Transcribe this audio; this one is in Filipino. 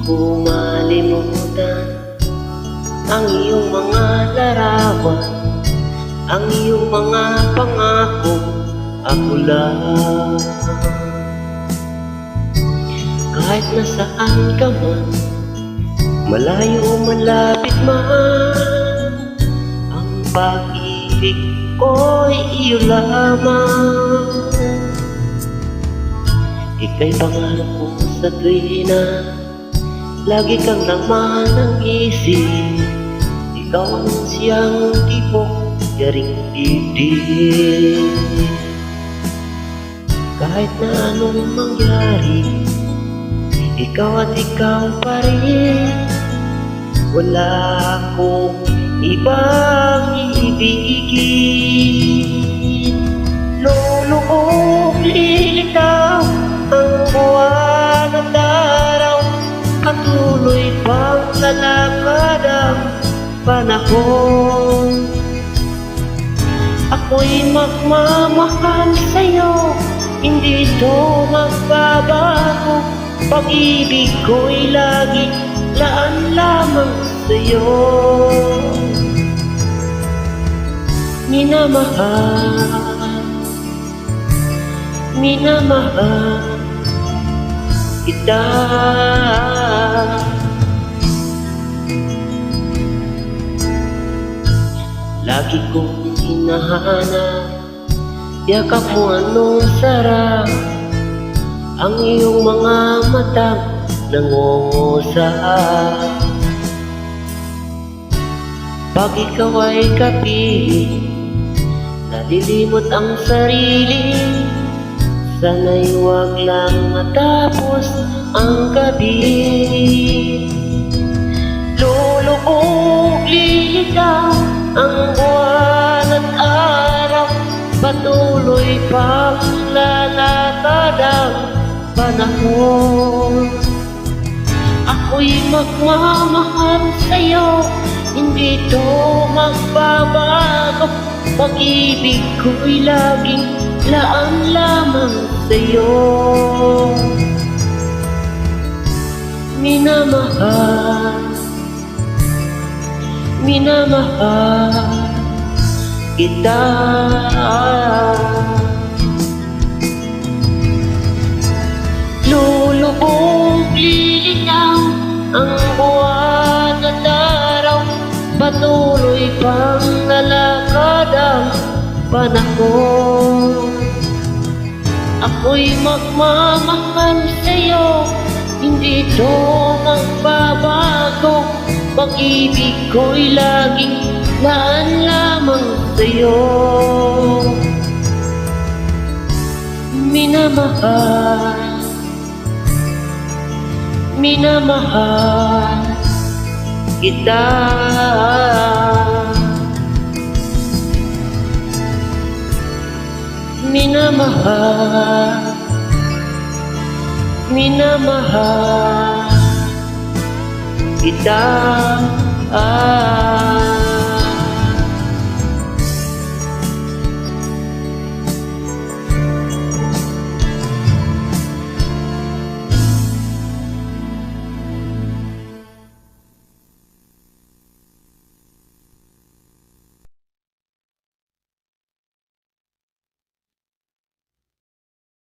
ko malimutan ang iyong mga larawan, ang iyong mga pangako, ako lang. Kahit nasaan ka man, malayo o malapit man, ang pag-ibig ko'y iyo lamang. Ika'y pangarap ko sa tuwina, lagi kang laman ng isip. Ikaw ang siyang tipong yaring dibdib. Kahit na anong mangyari, ikaw at ikaw pa rin. Wala akong ibang iibigin. Lulubog, lilitaw ang buwan at araw, patuloy pang lalakad ang panahon. Ako'y magmamahal sa'yo, hindi ito magbabago. Pag-ibig ko'y lagi laan lamang sa'yo. Minamahal, minamahal kita. Lagi kong hinahanap, yakap mo anong sarap, ang iyong mga matang nangungusap. Pag ikaw ay kapiling, nalilimot ang sarili. Sana'y huwag lang matapos ang gabi. Lulubog, lilitaw ang buwan at araw, patuloy pang lalakad ang panahon. Ako'y magmamahal sa'yo, hindi ito magbabago. Pag-ibig ko'y laging laan lamang sa'yo. Minamahal, minamahal kita. Lulubog, lilitaw ang buwan at araw, patuloy pang lalakad ang panahon. Ako'y magmamahal sa'yo, hindi ito magbabago. Pag-ibig ko'y laging laan lamang sa'yo. Minamahal, minamahal kita. Minamahal, minamahal kita.